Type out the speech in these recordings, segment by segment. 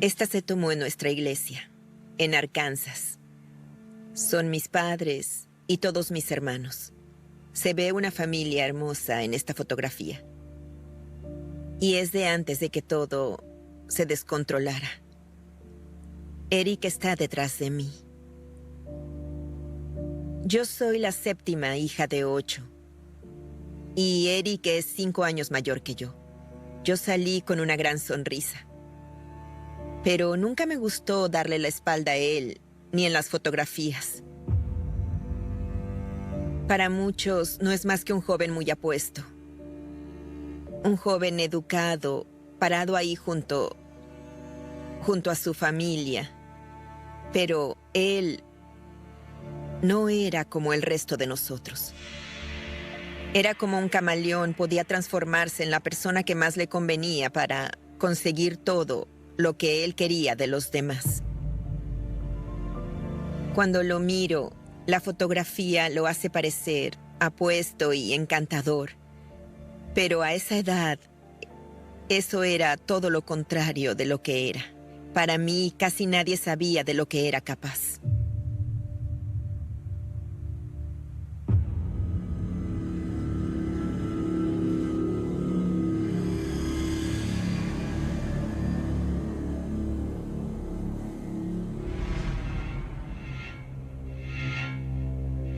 Esta se tomó en nuestra iglesia, en Arkansas. Son mis padres y todos mis hermanos. Se ve una familia hermosa en esta fotografía. Y es de antes de que todo se descontrolara. Eric está detrás de mí. Yo soy la séptima hija de 8. Y Eric es 5 años mayor que yo. Yo salí con una gran sonrisa. Pero nunca me gustó darle la espalda a él, ni en las fotografías. Para muchos no es más que un joven muy apuesto. Un joven educado, parado ahí junto a su familia. Pero él no era como el resto de nosotros. Era como un camaleón, podía transformarse en la persona que más le convenía para conseguir todo lo que él quería de los demás. Cuando lo miro, la fotografía lo hace parecer apuesto y encantador. Pero a esa edad, eso era todo lo contrario de lo que era. Para mí, casi nadie sabía de lo que era capaz.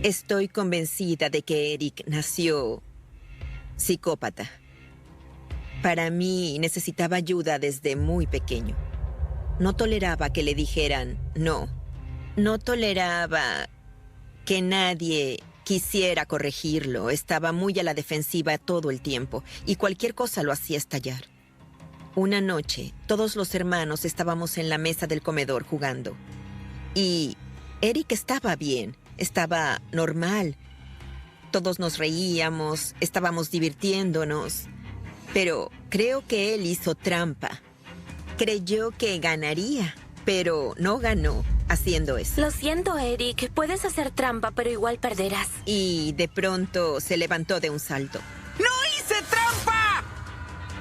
Estoy convencida de que Eric nació psicópata. Para mí, necesitaba ayuda desde muy pequeño. No toleraba que le dijeran no. No toleraba que nadie quisiera corregirlo. Estaba muy a la defensiva todo el tiempo y cualquier cosa lo hacía estallar. Una noche, todos los hermanos estábamos en la mesa del comedor jugando. Y Eric estaba bien, estaba normal. Todos nos reíamos, estábamos divirtiéndonos. Pero creo que él hizo trampa. Creyó que ganaría, pero no ganó haciendo eso. Lo siento, Eric. Puedes hacer trampa, pero igual perderás. Y de pronto se levantó de un salto. ¡No hice trampa!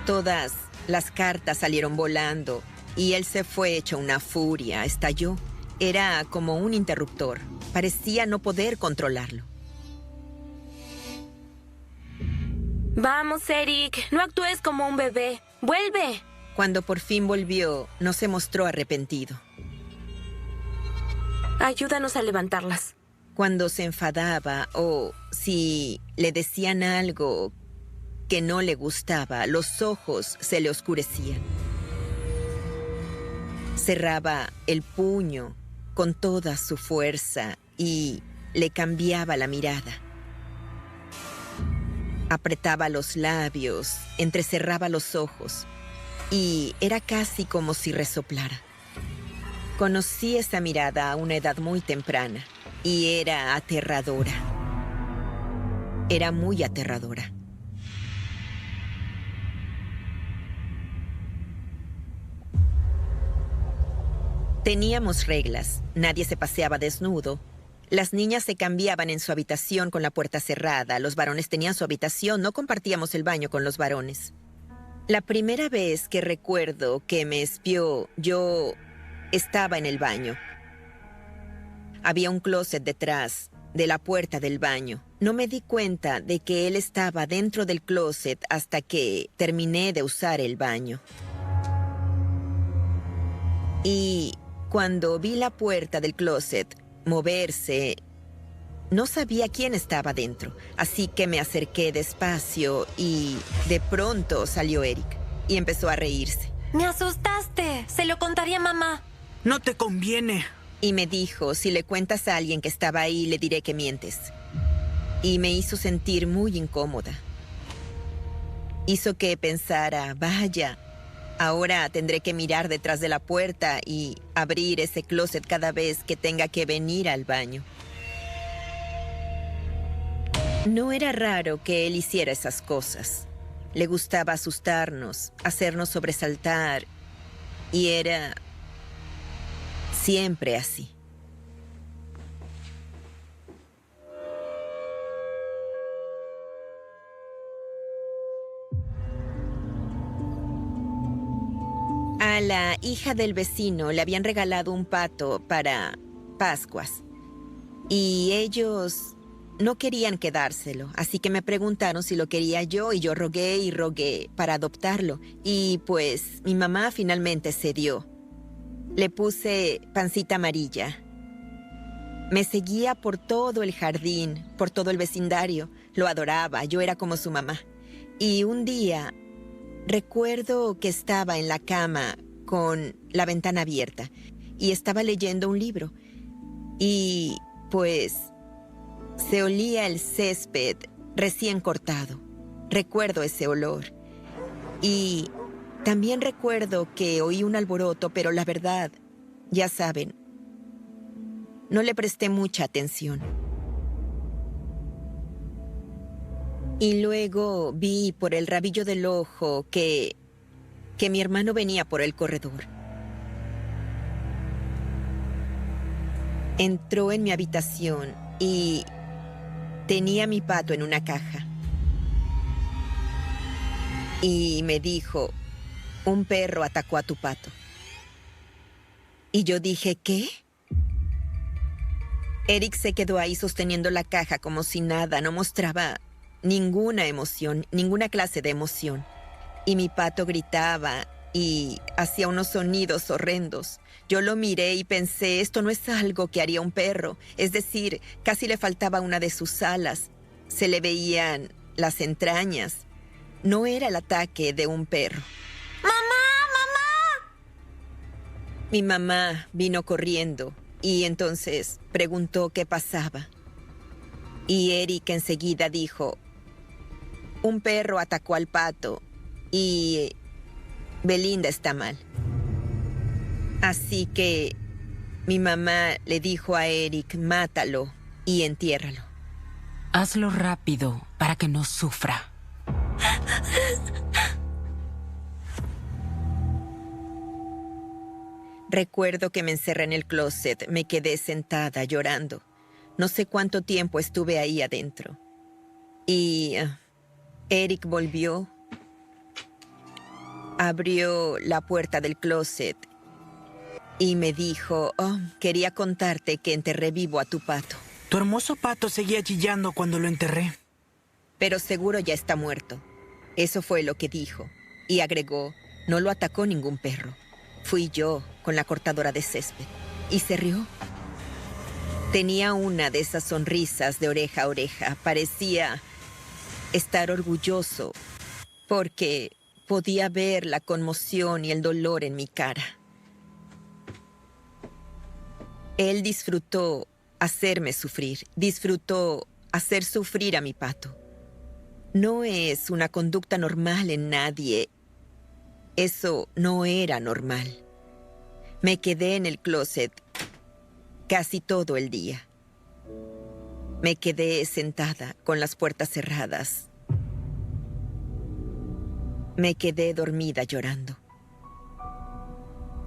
Todas las cartas salieron volando y él se fue hecho una furia, estalló. Era como un interruptor. Parecía no poder controlarlo. Vamos, Eric. No actúes como un bebé. ¡Vuelve! Cuando por fin volvió, no se mostró arrepentido. Ayúdanos a levantarlas. Cuando se enfadaba o si le decían algo que no le gustaba, los ojos se le oscurecían. Cerraba el puño con toda su fuerza y le cambiaba la mirada. Apretaba los labios, entrecerraba los ojos y era casi como si resoplara. Conocí esa mirada a una edad muy temprana y era aterradora. Era muy aterradora. Teníamos reglas. Nadie se paseaba desnudo. Las niñas se cambiaban en su habitación con la puerta cerrada. Los varones tenían su habitación. No compartíamos el baño con los varones. La primera vez que recuerdo que me espió, yo estaba en el baño. Había un closet detrás de la puerta del baño. No me di cuenta de que él estaba dentro del closet hasta que terminé de usar el baño. Y cuando vi la puerta del closet moverse, no sabía quién estaba dentro, así que me acerqué despacio y de pronto salió Eric y empezó a reírse. ¡Me asustaste! Se lo contaría a mamá. No te conviene. Y me dijo, si le cuentas a alguien que estaba ahí, le diré que mientes. Y me hizo sentir muy incómoda. Hizo que pensara, vaya, ahora tendré que mirar detrás de la puerta y abrir ese closet cada vez que tenga que venir al baño. No era raro que él hiciera esas cosas. Le gustaba asustarnos, hacernos sobresaltar, y era siempre así. A la hija del vecino le habían regalado un pato para Pascuas. Y ellos no querían quedárselo, así que me preguntaron si lo quería yo y yo rogué y rogué para adoptarlo. Y pues mi mamá finalmente cedió. Le puse Pancita Amarilla. Me seguía por todo el jardín, por todo el vecindario. Lo adoraba, yo era como su mamá. Y un día recuerdo que estaba en la cama con la ventana abierta y estaba leyendo un libro. Y pues se olía el césped recién cortado. Recuerdo ese olor. Y también recuerdo que oí un alboroto, pero la verdad, ya saben, no le presté mucha atención. Y luego vi por el rabillo del ojo que mi hermano venía por el corredor. Entró en mi habitación y tenía mi pato en una caja. Y me dijo, un perro atacó a tu pato. Y yo dije, ¿qué? Eric se quedó ahí sosteniendo la caja como si nada, no mostraba ninguna emoción, ninguna clase de emoción. Y mi pato gritaba y hacía unos sonidos horrendos. Yo lo miré y pensé, esto no es algo que haría un perro. Es decir, casi le faltaba una de sus alas. Se le veían las entrañas. No era el ataque de un perro. ¡Mamá! ¡Mamá! Mi mamá vino corriendo y entonces preguntó qué pasaba. Y Eric enseguida dijo, un perro atacó al pato y Belinda está mal. Así que mi mamá le dijo a Eric, mátalo y entiérralo. Hazlo rápido para que no sufra. Recuerdo que me encerré en el closet, me quedé sentada llorando. No sé cuánto tiempo estuve ahí adentro. Y Eric volvió, abrió la puerta del closet y me dijo, quería contarte que enterré vivo a tu pato. Tu hermoso pato seguía chillando cuando lo enterré. Pero seguro ya está muerto. Eso fue lo que dijo. Y agregó, no lo atacó ningún perro. Fui yo con la cortadora de césped. Y se rió. Tenía una de esas sonrisas de oreja a oreja. Parecía estar orgulloso porque podía ver la conmoción y el dolor en mi cara. Él disfrutó hacerme sufrir. Disfrutó hacer sufrir a mi pato. No es una conducta normal en nadie. Eso no era normal. Me quedé en el closet casi todo el día. Me quedé sentada con las puertas cerradas. Me quedé dormida llorando.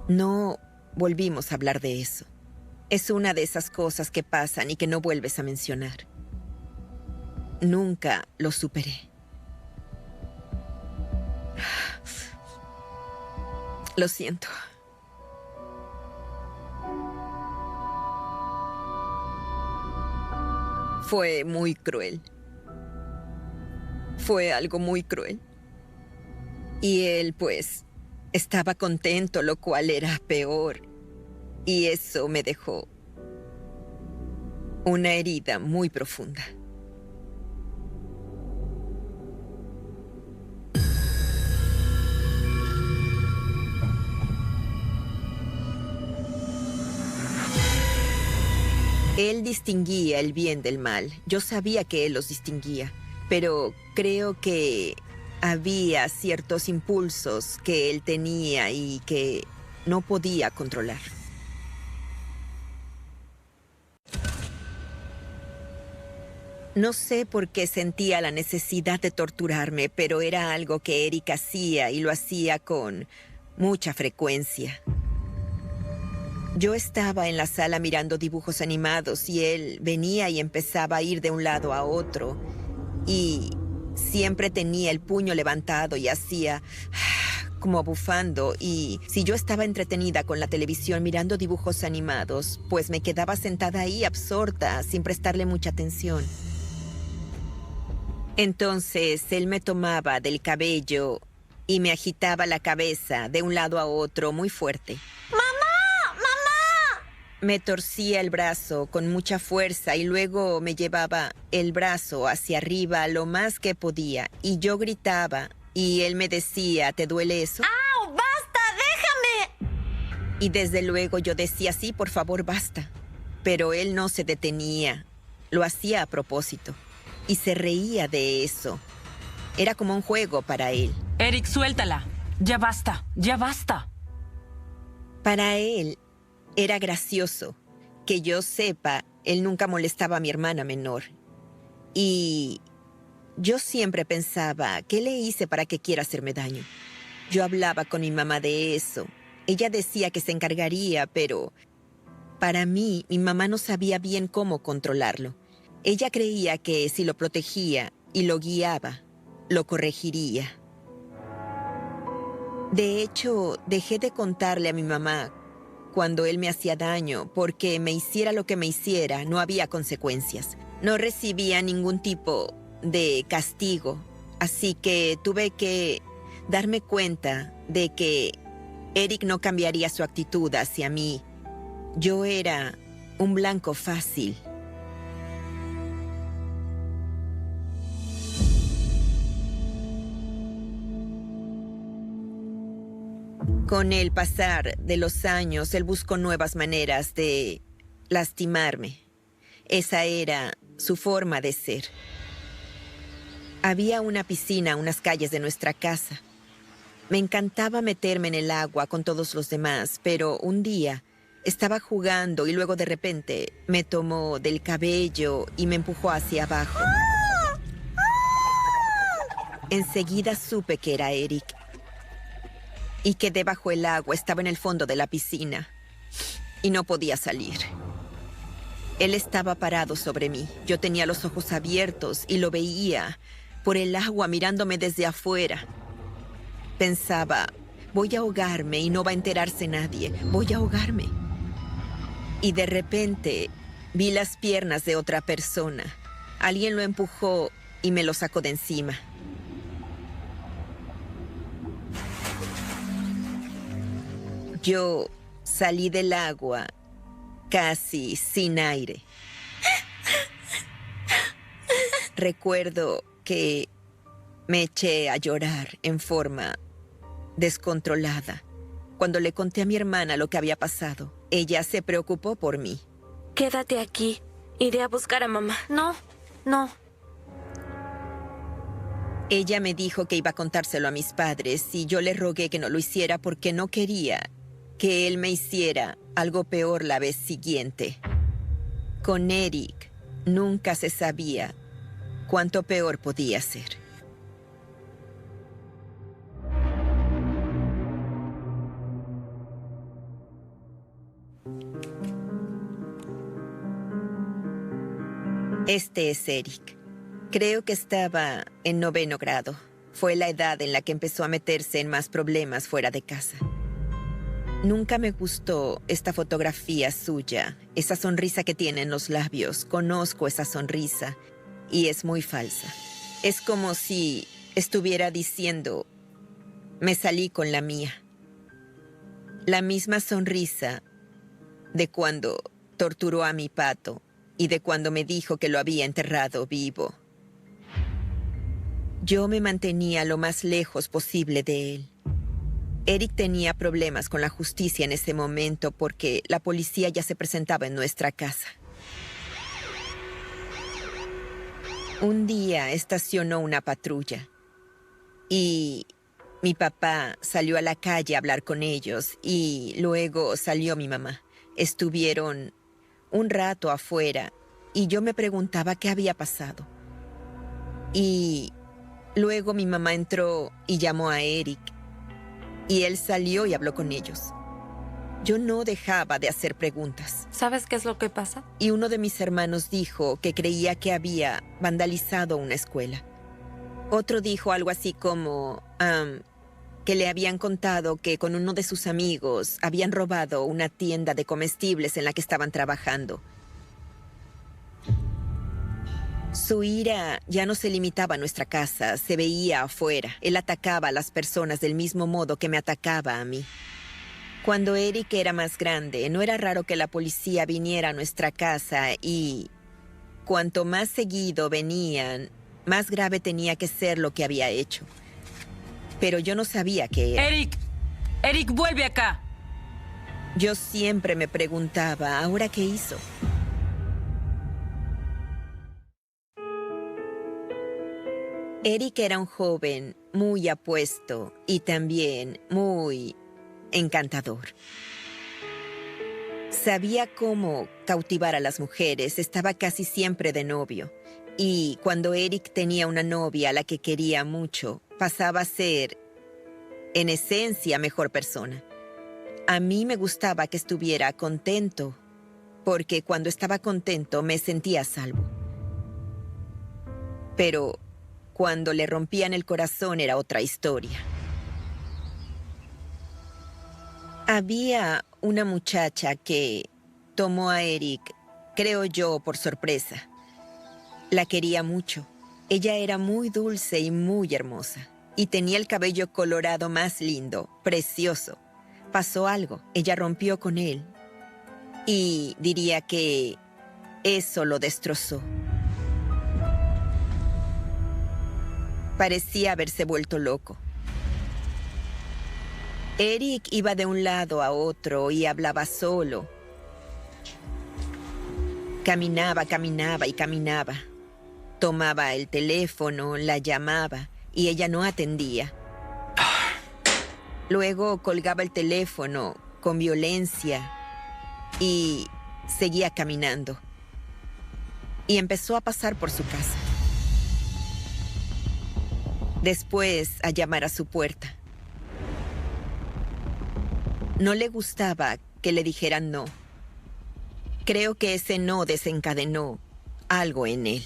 No volvimos a hablar de eso. Es una de esas cosas que pasan y que no vuelves a mencionar. Nunca lo superé. Lo siento. Fue muy cruel. Fue algo muy cruel. Y él, pues, estaba contento, lo cual era peor. Y eso me dejó una herida muy profunda. Él distinguía el bien del mal. Yo sabía que él los distinguía, pero creo que había ciertos impulsos que él tenía y que no podía controlar. No sé por qué sentía la necesidad de torturarme, pero era algo que Eric hacía y lo hacía con mucha frecuencia. Yo estaba en la sala mirando dibujos animados y él venía y empezaba a ir de un lado a otro. Y siempre tenía el puño levantado y hacía como bufando, y si yo estaba entretenida con la televisión mirando dibujos animados, pues me quedaba sentada ahí absorta, sin prestarle mucha atención. Entonces él me tomaba del cabello y me agitaba la cabeza de un lado a otro muy fuerte. ¡Mamá! ¡Mamá! Me torcía el brazo con mucha fuerza y luego me llevaba el brazo hacia arriba lo más que podía, y yo gritaba y él me decía, ¿te duele eso? ¡Au! ¡Basta! ¡Déjame! Y desde luego yo decía, sí, por favor, basta. Pero él no se detenía. Lo hacía a propósito. Y se reía de eso. Era como un juego para él. Eric, suéltala. Ya basta, ya basta. Para él era gracioso. Que yo sepa, él nunca molestaba a mi hermana menor. Y yo siempre pensaba, ¿qué le hice para que quiera hacerme daño? Yo hablaba con mi mamá de eso. Ella decía que se encargaría, pero para mí, mi mamá no sabía bien cómo controlarlo. Ella creía que si lo protegía y lo guiaba, lo corregiría. De hecho, dejé de contarle a mi mamá cuando él me hacía daño, porque me hiciera lo que me hiciera, no había consecuencias. No recibía ningún tipo de castigo, así que tuve que darme cuenta de que Eric no cambiaría su actitud hacia mí. Yo era un blanco fácil. Con el pasar de los años, él buscó nuevas maneras de lastimarme. Esa era su forma de ser. Había una piscina a unas calles de nuestra casa. Me encantaba meterme en el agua con todos los demás, pero un día estaba jugando y luego de repente me tomó del cabello y me empujó hacia abajo. Enseguida supe que era Eric y que debajo del agua estaba en el fondo de la piscina y no podía salir. Él estaba parado sobre mí. Yo tenía los ojos abiertos y lo veía por el agua mirándome desde afuera. Pensaba, voy a ahogarme y no va a enterarse nadie. Voy a ahogarme. Y de repente vi las piernas de otra persona. Alguien lo empujó y me lo sacó de encima. Yo salí del agua casi sin aire. Recuerdo que me eché a llorar en forma descontrolada. Cuando le conté a mi hermana lo que había pasado, ella se preocupó por mí. Quédate aquí. Iré a buscar a mamá. No, no. Ella me dijo que iba a contárselo a mis padres y yo le rogué que no lo hiciera porque no quería que él me hiciera algo peor la vez siguiente. Con Eric nunca se sabía cuánto peor podía ser. Este es Eric. Creo que estaba en 9º grado. Fue la edad en la que empezó a meterse en más problemas fuera de casa. Nunca me gustó esta fotografía suya, esa sonrisa que tiene en los labios. Conozco esa sonrisa y es muy falsa. Es como si estuviera diciendo, me salí con la mía. La misma sonrisa de cuando torturó a mi pato y de cuando me dijo que lo había enterrado vivo. Yo me mantenía lo más lejos posible de él. Eric tenía problemas con la justicia en ese momento porque la policía ya se presentaba en nuestra casa. Un día estacionó una patrulla y mi papá salió a la calle a hablar con ellos y luego salió mi mamá. Estuvieron un rato afuera y yo me preguntaba qué había pasado. Y luego mi mamá entró y llamó a Eric y él salió y habló con ellos. Yo no dejaba de hacer preguntas. ¿Sabes qué es lo que pasa? Y uno de mis hermanos dijo que creía que había vandalizado una escuela. Otro dijo algo así como, que le habían contado que con uno de sus amigos habían robado una tienda de comestibles en la que estaban trabajando. Su ira ya no se limitaba a nuestra casa, se veía afuera. Él atacaba a las personas del mismo modo que me atacaba a mí. Cuando Eric era más grande, no era raro que la policía viniera a nuestra casa y cuanto más seguido venían, más grave tenía que ser lo que había hecho. Pero yo no sabía qué era. ¡Eric! ¡Eric, vuelve acá! Yo siempre me preguntaba, ¿ahora qué hizo? Eric era un joven muy apuesto y también muy encantador. Sabía cómo cautivar a las mujeres, estaba casi siempre de novio. Y cuando Eric tenía una novia a la que quería mucho, pasaba a ser, en esencia, mejor persona. A mí me gustaba que estuviera contento, porque cuando estaba contento me sentía a salvo. Pero cuando le rompían el corazón era otra historia. Había una muchacha que tomó a Eric, creo yo, por sorpresa. La quería mucho. Ella era muy dulce y muy hermosa. Y tenía el cabello colorado más lindo, precioso. Pasó algo. Ella rompió con él. Y diría que eso lo destrozó. Parecía haberse vuelto loco. Eric iba de un lado a otro y hablaba solo. Caminaba y caminaba. Tomaba el teléfono, la llamaba y ella no atendía. Luego colgaba el teléfono con violencia y seguía caminando. Y empezó a pasar por su casa. Después a llamar a su puerta. No le gustaba que le dijeran no. Creo que ese no desencadenó algo en él.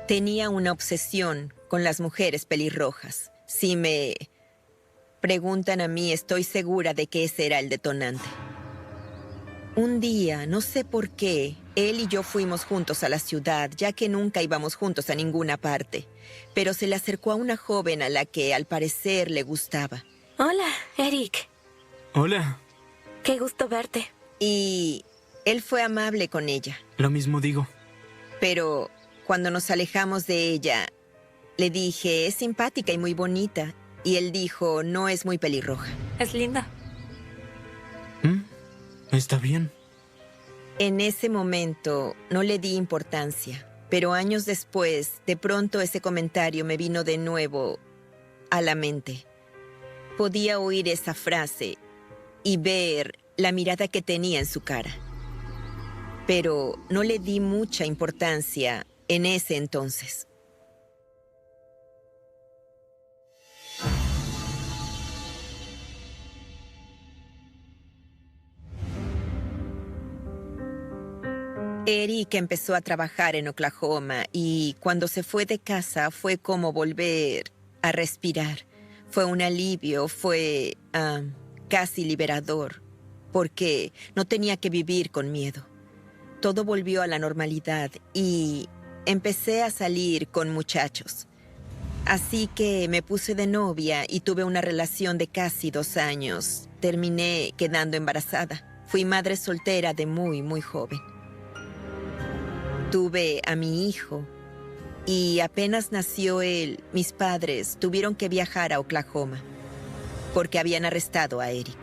Tenía una obsesión con las mujeres pelirrojas. Si me preguntan a mí, estoy segura de que ese era el detonante. Un día, no sé por qué, él y yo fuimos juntos a la ciudad, ya que nunca íbamos juntos a ninguna parte. Pero se le acercó a una joven a la que, al parecer, le gustaba. Hola, Eric. Hola. Qué gusto verte. Y él fue amable con ella. Lo mismo digo. Pero cuando nos alejamos de ella, le dije, es simpática y muy bonita. Y él dijo, no es muy pelirroja. Es linda. Está bien. En ese momento no le di importancia, pero años después, de pronto ese comentario me vino de nuevo a la mente. Podía oír esa frase y ver la mirada que tenía en su cara. Pero no le di mucha importancia en ese entonces. Eric empezó a trabajar en Oklahoma y cuando se fue de casa fue como volver a respirar. Fue un alivio, fue casi liberador, porque no tenía que vivir con miedo. Todo volvió a la normalidad y empecé a salir con muchachos. Así que me puse de novia y tuve una relación de casi 2 años. Terminé quedando embarazada. Fui madre soltera de muy, muy joven. Tuve a mi hijo y apenas nació él, mis padres tuvieron que viajar a Oklahoma porque habían arrestado a Eric.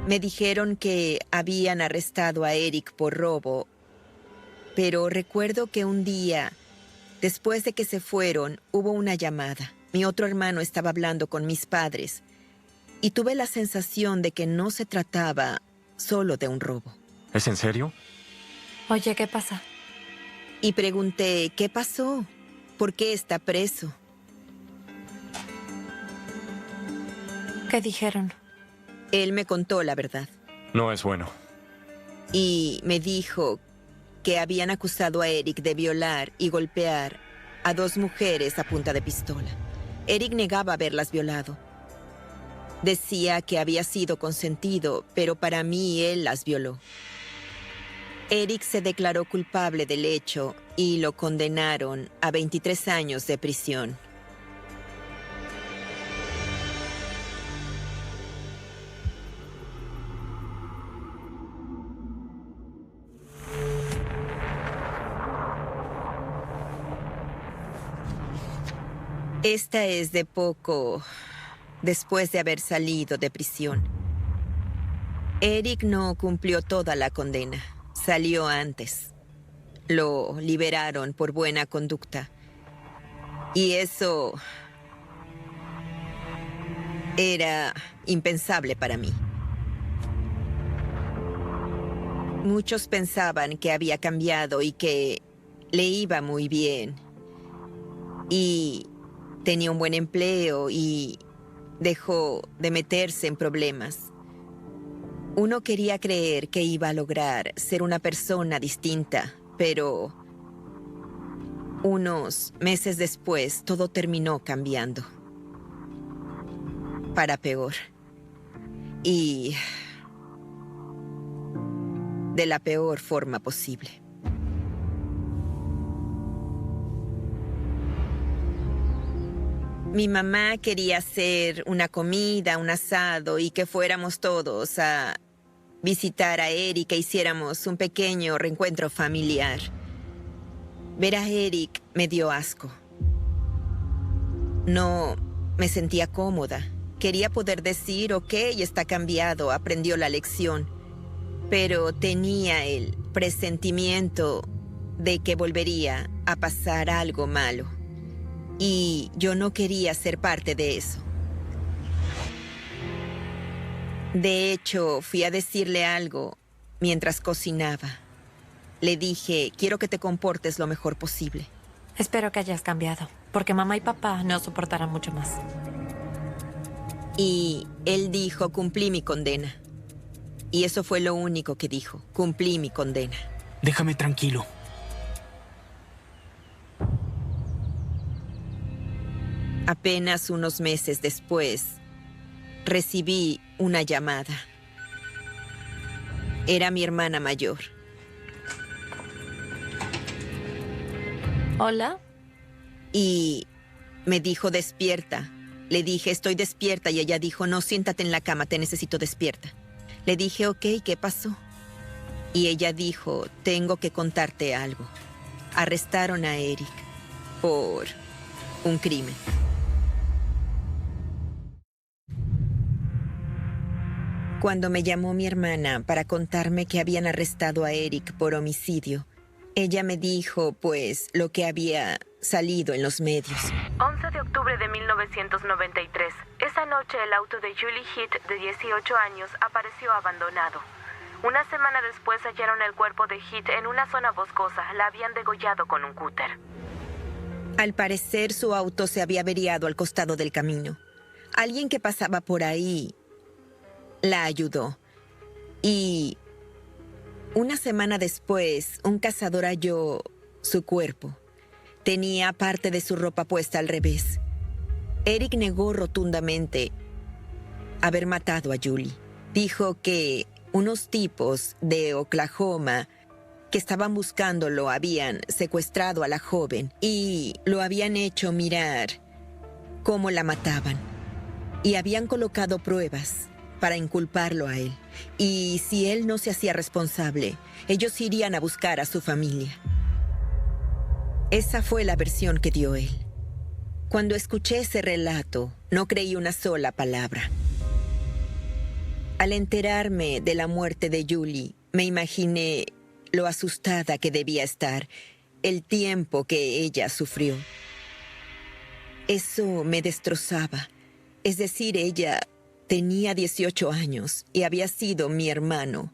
Me dijeron que habían arrestado a Eric por robo, pero recuerdo que un día, después de que se fueron, hubo una llamada. Mi otro hermano estaba hablando con mis padres y tuve la sensación de que no se trataba solo de un robo. ¿Es en serio? Oye, ¿qué pasa? Y pregunté, ¿qué pasó? ¿Por qué está preso? ¿Qué dijeron? Él me contó la verdad. No es bueno. Y me dijo que habían acusado a Eric de violar y golpear a 2 mujeres a punta de pistola. Eric negaba haberlas violado. Decía que había sido consentido, pero para mí él las violó. Eric se declaró culpable del hecho y lo condenaron a 23 años de prisión. Esta es de poco después de haber salido de prisión. Eric no cumplió toda la condena. Salió antes. Lo liberaron por buena conducta. Y eso era impensable para mí. Muchos pensaban que había cambiado y que le iba muy bien. Y tenía un buen empleo y dejó de meterse en problemas. Uno quería creer que iba a lograr ser una persona distinta, pero unos meses después todo terminó cambiando. Para peor. Y de la peor forma posible. Mi mamá quería hacer una comida, un asado y que fuéramos todos a visitar a Eric e hiciéramos un pequeño reencuentro familiar. Ver a Eric me dio asco. No me sentía cómoda. Quería poder decir, ok, está cambiado, aprendió la lección. Pero tenía el presentimiento de que volvería a pasar algo malo. Y yo no quería ser parte de eso. De hecho, fui a decirle algo mientras cocinaba. Le dije, quiero que te comportes lo mejor posible. Espero que hayas cambiado, porque mamá y papá no soportarán mucho más. Y él dijo, cumplí mi condena. Y eso fue lo único que dijo, cumplí mi condena. Déjame tranquilo. Apenas unos meses después, recibí una llamada. Era mi hermana mayor. ¿Hola? Y me dijo, despierta. Le dije, estoy despierta, y ella dijo, no, siéntate en la cama, te necesito despierta. Le dije, ok, ¿qué pasó? Y ella dijo, tengo que contarte algo. Arrestaron a Eric por un crimen. Cuando me llamó mi hermana para contarme que habían arrestado a Eric por homicidio, ella me dijo, pues, lo que había salido en los medios. 11 de octubre de 1993. Esa noche el auto de Julie Heath, de 18 años, apareció abandonado. Una semana después hallaron el cuerpo de Heath en una zona boscosa. La habían degollado con un cúter. Al parecer, su auto se había averiado al costado del camino. Alguien que pasaba por ahí la ayudó. Y una semana después, un cazador halló su cuerpo. Tenía parte de su ropa puesta al revés. Eric negó rotundamente haber matado a Julie. Dijo que unos tipos de Oklahoma que estaban buscándolo habían secuestrado a la joven y lo habían hecho mirar cómo la mataban. Y habían colocado pruebas para inculparlo a él. Y si él no se hacía responsable, ellos irían a buscar a su familia. Esa fue la versión que dio él. Cuando escuché ese relato, no creí una sola palabra. Al enterarme de la muerte de Julie, me imaginé lo asustada que debía estar, el tiempo que ella sufrió. Eso me destrozaba. Es decir, ella tenía 18 años y había sido mi hermano.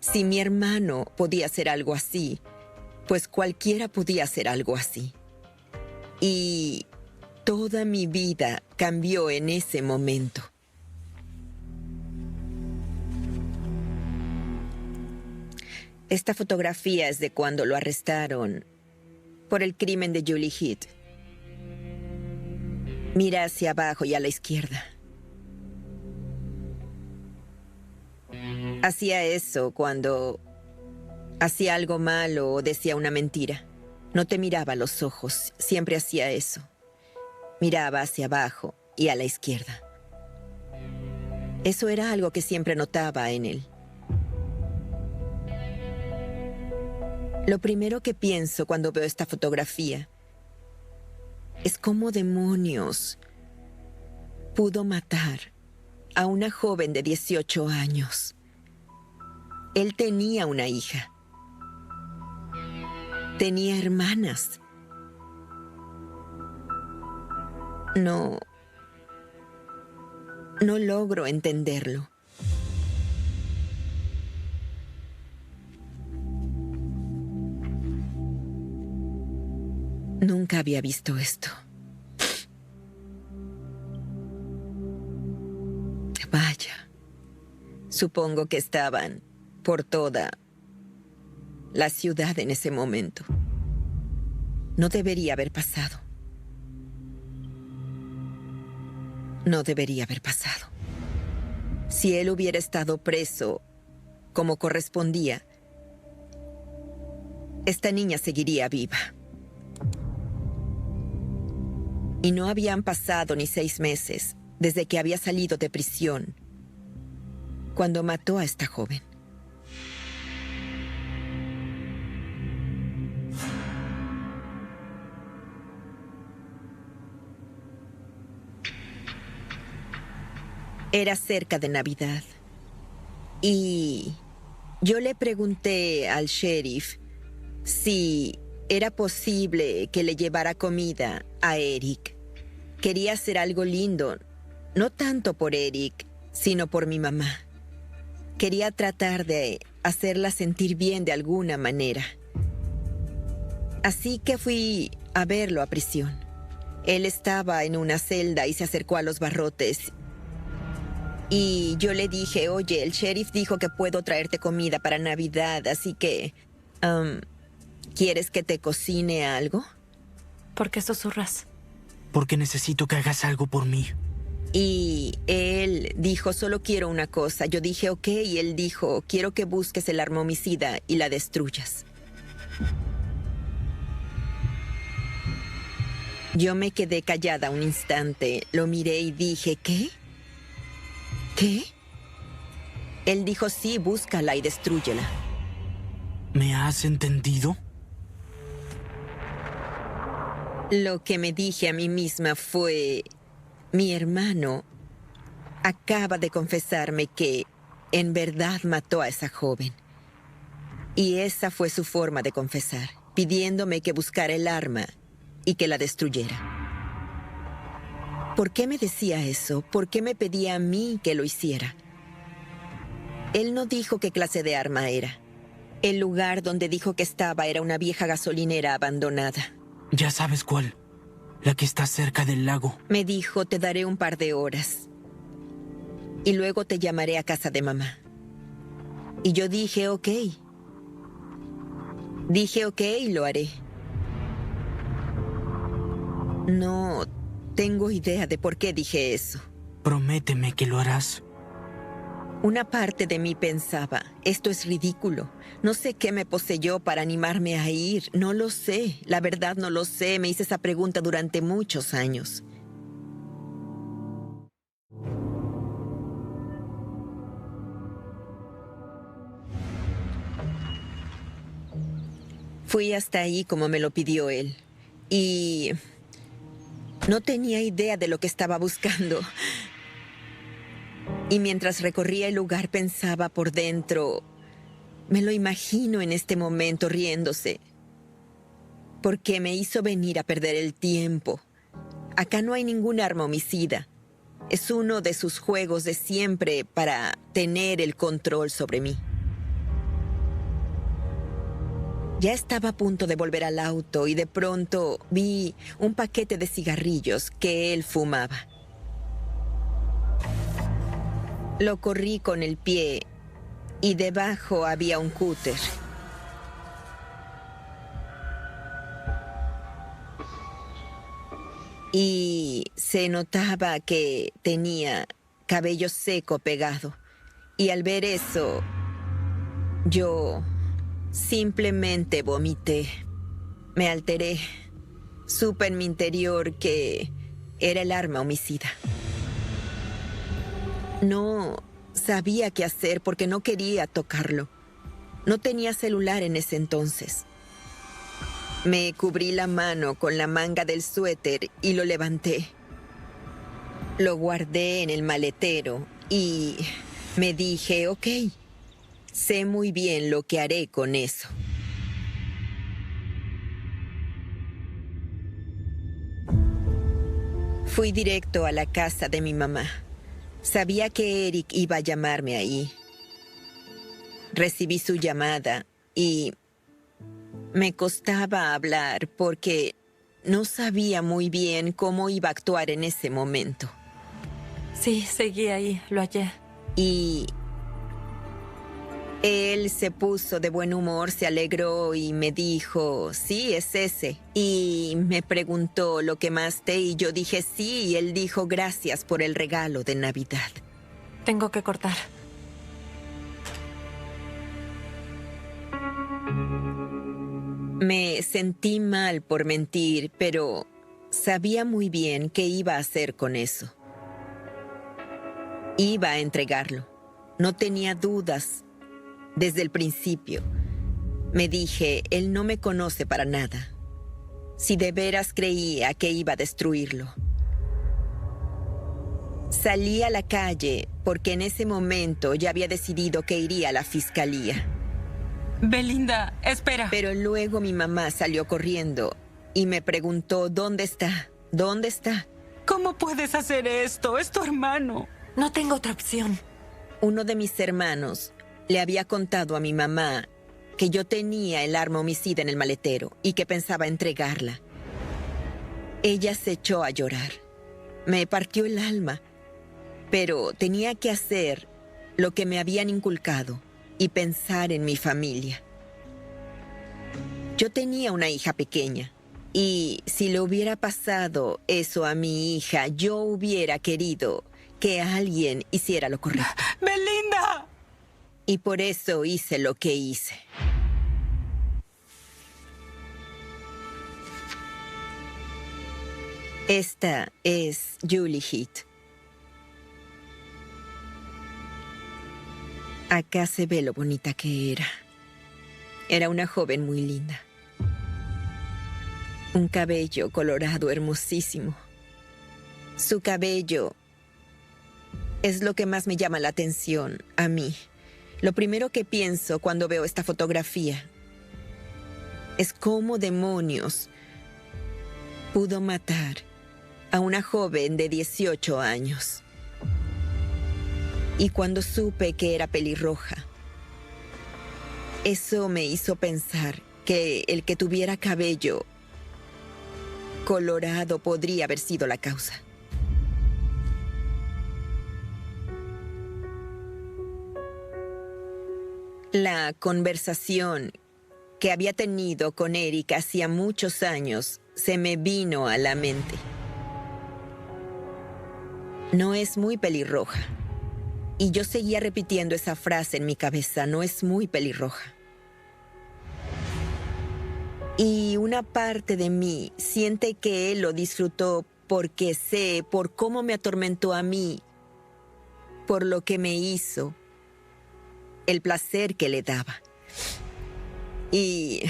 Si mi hermano podía hacer algo así, pues cualquiera podía hacer algo así. Y toda mi vida cambió en ese momento. Esta fotografía es de cuando lo arrestaron por el crimen de Julie Heath. Mira hacia abajo y a la izquierda. Hacía eso cuando hacía algo malo o decía una mentira. No te miraba a los ojos, siempre hacía eso. Miraba hacia abajo y a la izquierda. Eso era algo que siempre notaba en él. Lo primero que pienso cuando veo esta fotografía es cómo demonios pudo matar a una joven de 18 años. Él tenía una hija. Tenía hermanas. No logro entenderlo. Nunca había visto esto. Vaya. Supongo que estaban por toda la ciudad en ese momento. No debería haber pasado. No debería haber pasado. Si él hubiera estado preso como correspondía, esta niña seguiría viva. Y no habían pasado ni 6 meses desde que había salido de prisión cuando mató a esta joven. Era cerca de Navidad y yo le pregunté al sheriff si era posible que le llevara comida a Eric. Quería hacer algo lindo, no tanto por Eric, sino por mi mamá. Quería tratar de hacerla sentir bien de alguna manera. Así que fui a verlo a prisión. Él estaba en una celda y se acercó a los barrotes. Y yo le dije, oye, el sheriff dijo que puedo traerte comida para Navidad, así que... ¿quieres que te cocine algo? ¿Por qué susurras? Porque necesito que hagas algo por mí. Y él dijo, solo quiero una cosa. Yo dije, ok, y él dijo, quiero que busques el arma homicida y la destruyas. Yo me quedé callada un instante, lo miré y dije, ¿qué? ¿Qué? Él dijo, sí, búscala y destrúyela. ¿Me has entendido? Lo que me dije a mí misma fue, mi hermano acaba de confesarme que en verdad mató a esa joven. Y esa fue su forma de confesar, pidiéndome que buscara el arma y que la destruyera. ¿Por qué me decía eso? ¿Por qué me pedía a mí que lo hiciera? Él no dijo qué clase de arma era. El lugar donde dijo que estaba era una vieja gasolinera abandonada. Ya sabes cuál. La que está cerca del lago. Me dijo, te daré un par de horas. Y luego te llamaré a casa de mamá. Y yo dije, ok. Dije, ok, lo haré. No tengo idea de por qué dije eso. Prométeme que lo harás. Una parte de mí pensaba, esto es ridículo. No sé qué me poseyó para animarme a ir. No lo sé. La verdad no lo sé. Me hice esa pregunta durante muchos años. Fui hasta ahí como me lo pidió él. Y no tenía idea de lo que estaba buscando. Y mientras recorría el lugar pensaba por dentro, me lo imagino en este momento riéndose, porque me hizo venir a perder el tiempo. Acá no hay ningún arma homicida. Es uno de sus juegos de siempre para tener el control sobre mí. Ya estaba a punto de volver al auto y de pronto vi un paquete de cigarrillos que él fumaba. Lo corrí con el pie y debajo había un cúter. y se notaba que tenía cabello seco pegado. Y al ver eso, yo simplemente vomité. Me alteré. Supe en mi interior que era el arma homicida. No sabía qué hacer porque no quería tocarlo. No tenía celular en ese entonces. Me cubrí la mano con la manga del suéter y lo levanté. Lo guardé en el maletero y me dije, ok, sé muy bien lo que haré con eso. Fui directo a la casa de mi mamá. Sabía que Eric iba a llamarme ahí. Recibí su llamada y me costaba hablar porque no sabía muy bien cómo iba a actuar en ese momento. Sí, seguí ahí, lo hallé. Y él se puso de buen humor, se alegró y me dijo, sí, es ese. Y me preguntó, ¿lo quemaste? Y yo dije sí, y él dijo, gracias por el regalo de Navidad. Tengo que cortar. Me sentí mal por mentir, pero sabía muy bien qué iba a hacer con eso. Iba a entregarlo. No tenía dudas. Desde el principio, me dije, él no me conoce para nada. Si de veras creía que iba a destruirlo. Salí a la calle porque en ese momento ya había decidido que iría a la fiscalía. Belinda, espera. Pero luego mi mamá salió corriendo y me preguntó, ¿dónde está? ¿Dónde está? ¿Cómo puedes hacer esto? Es tu hermano. No tengo otra opción. Uno de mis hermanos le había contado a mi mamá que yo tenía el arma homicida en el maletero y que pensaba entregarla. Ella se echó a llorar. Me partió el alma, pero tenía que hacer lo que me habían inculcado y pensar en mi familia. Yo tenía una hija pequeña y si le hubiera pasado eso a mi hija, yo hubiera querido que alguien hiciera lo correcto. ¡Belinda! Y por eso hice lo que hice. Esta es Julie Heath. Acá se ve lo bonita que era. Era una joven muy linda. Un cabello colorado hermosísimo. Su cabello es lo que más me llama la atención a mí. Lo primero que pienso cuando veo esta fotografía es cómo demonios pudo matar a una joven de 18 años. Y cuando supe que era pelirroja, eso me hizo pensar que el que tuviera cabello colorado podría haber sido la causa. La conversación que había tenido con Eric hacía muchos años se me vino a la mente. No es muy pelirroja. Y yo seguía repitiendo esa frase en mi cabeza, no es muy pelirroja. Y una parte de mí siente que él lo disfrutó porque sé por cómo me atormentó a mí, por lo que me hizo, el placer que le daba. Y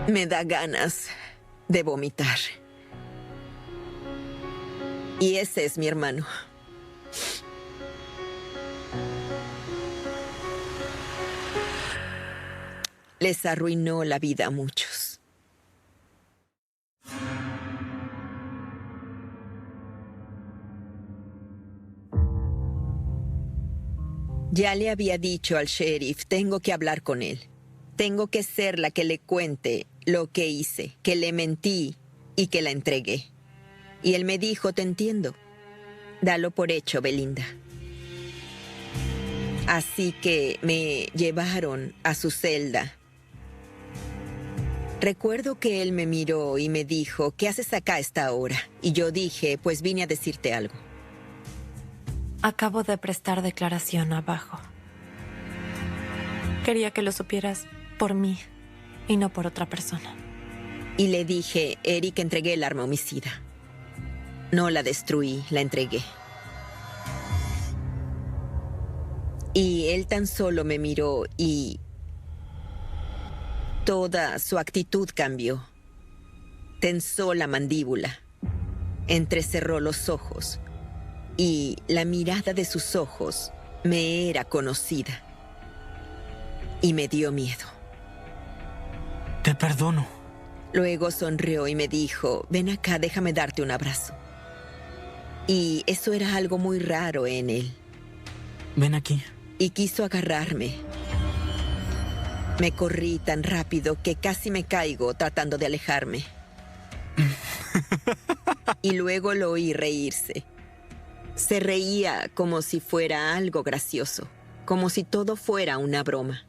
me da ganas de vomitar. Y ese es mi hermano. Les arruinó la vida a muchos. Ya le había dicho al sheriff, tengo que hablar con él. Tengo que ser la que le cuente lo que hice, que le mentí y que la entregué. Y él me dijo, te entiendo. Dalo por hecho, Belinda. Así que me llevaron a su celda. Recuerdo que él me miró y me dijo, ¿qué haces acá a esta hora? Y yo dije, pues vine a decirte algo. Acabo de prestar declaración abajo. Quería que lo supieras por mí y no por otra persona. Y le dije, Eric, entregué el arma homicida. No la destruí, la entregué. Y él tan solo me miró y toda su actitud cambió. Tensó la mandíbula, entrecerró los ojos y la mirada de sus ojos me era conocida y me dio miedo. Te perdono. Luego sonrió y me dijo, ven acá, déjame darte un abrazo. Y eso era algo muy raro en él. Ven aquí. Y quiso agarrarme. Me corrí tan rápido que casi me caigo tratando de alejarme. Y luego lo oí reírse. Se reía como si fuera algo gracioso, como si todo fuera una broma.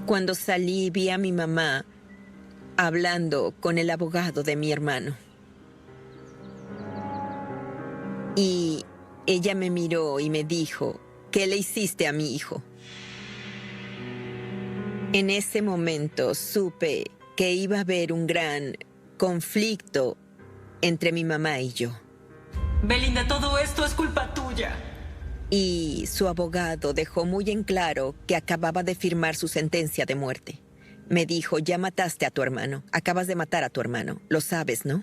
Cuando salí vi a mi mamá hablando con el abogado de mi hermano. Y ella me miró y me dijo, ¿qué le hiciste a mi hijo? En ese momento supe que iba a haber un gran conflicto entre mi mamá y yo. Belinda, todo esto es culpa tuya. Y su abogado dejó muy en claro que acababa de firmar su sentencia de muerte. Me dijo, ya mataste a tu hermano, acabas de matar a tu hermano, lo sabes, ¿no?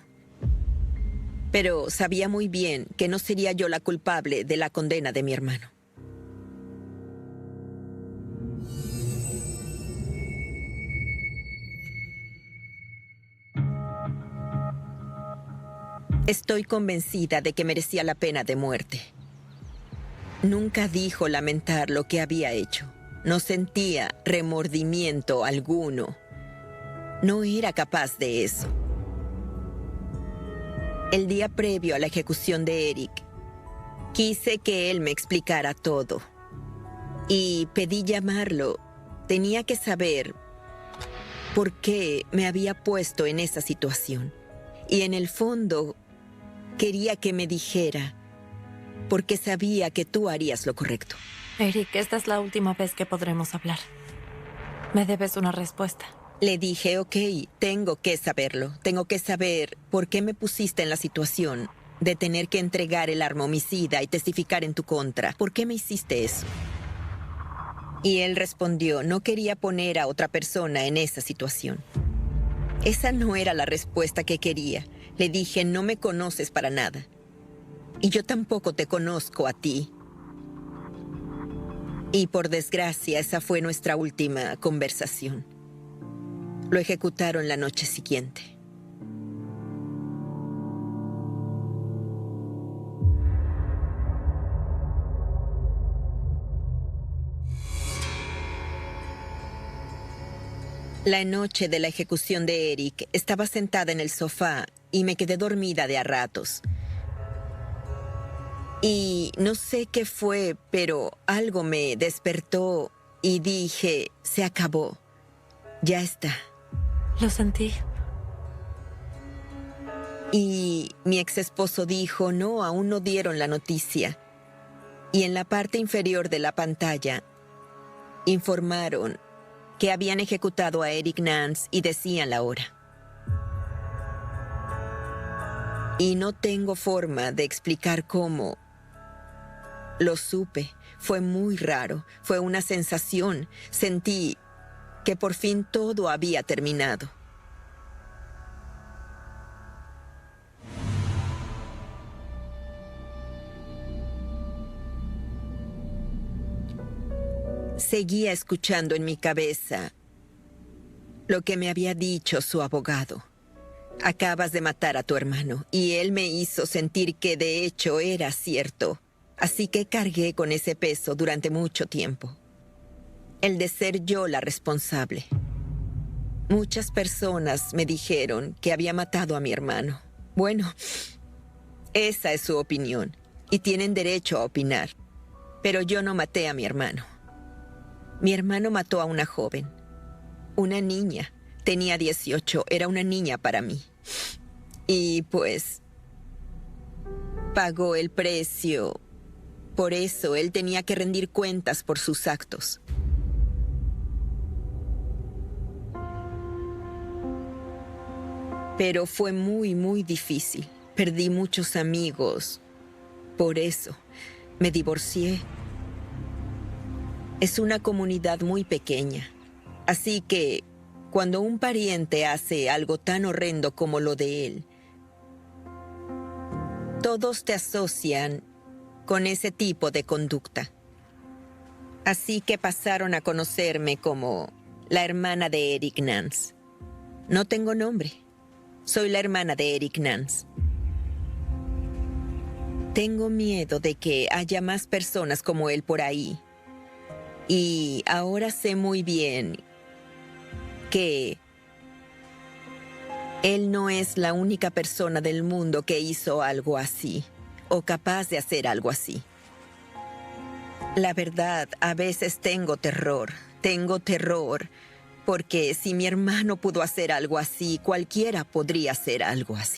Pero sabía muy bien que no sería yo la culpable de la condena de mi hermano. Estoy convencida de que merecía la pena de muerte. Nunca dijo lamentar lo que había hecho. No sentía remordimiento alguno. No era capaz de eso. El día previo a la ejecución de Eric, quise que él me explicara todo. Y pedí llamarlo. Tenía que saber por qué me había puesto en esa situación. Y en el fondo, quería que me dijera, porque sabía que tú harías lo correcto. Eric, esta es la última vez que podremos hablar. Me debes una respuesta. Le dije, ok, tengo que saberlo. Tengo que saber por qué me pusiste en la situación de tener que entregar el arma homicida y testificar en tu contra. ¿Por qué me hiciste eso? Y él respondió, no quería poner a otra persona en esa situación. Esa no era la respuesta que quería. Le dije, no me conoces para nada. Y yo tampoco te conozco a ti. Y por desgracia, esa fue nuestra última conversación. Lo ejecutaron la noche siguiente. La noche de la ejecución de Eric, estaba sentada en el sofá y me quedé dormida de a ratos. Y no sé qué fue, pero algo me despertó y dije, se acabó. Ya está. Lo sentí. Y mi ex esposo dijo, no, aún no dieron la noticia. Y en la parte inferior de la pantalla informaron que habían ejecutado a Eric Nance y decían la hora. Y no tengo forma de explicar cómo. Lo supe. Fue muy raro. Fue una sensación. Sentí que por fin todo había terminado. Seguía escuchando en mi cabeza lo que me había dicho su abogado. Acabas de matar a tu hermano, y él me hizo sentir que de hecho era cierto. Así que cargué con ese peso durante mucho tiempo. El de ser yo la responsable. Muchas personas me dijeron que había matado a mi hermano. Bueno, Esa es su opinión, y tienen derecho a opinar. Pero yo no maté a mi hermano. Mi hermano mató a una joven, una niña. Tenía 18, era una niña para mí. Y pues pagó el precio. Por eso él tenía que rendir cuentas por sus actos. Pero fue muy difícil. Perdí muchos amigos. Por eso me divorcié. Es una comunidad muy pequeña. Así que cuando un pariente hace algo tan horrendo como lo de él, todos te asocian con ese tipo de conducta. Así que pasaron a conocerme como la hermana de Eric Nance. No tengo nombre. Soy la hermana de Eric Nance. Tengo miedo de que haya más personas como él por ahí. Y ahora sé muy bien que él no es la única persona del mundo que hizo algo así, o capaz de hacer algo así. La verdad, a veces tengo terror, porque si mi hermano pudo hacer algo así, cualquiera podría hacer algo así.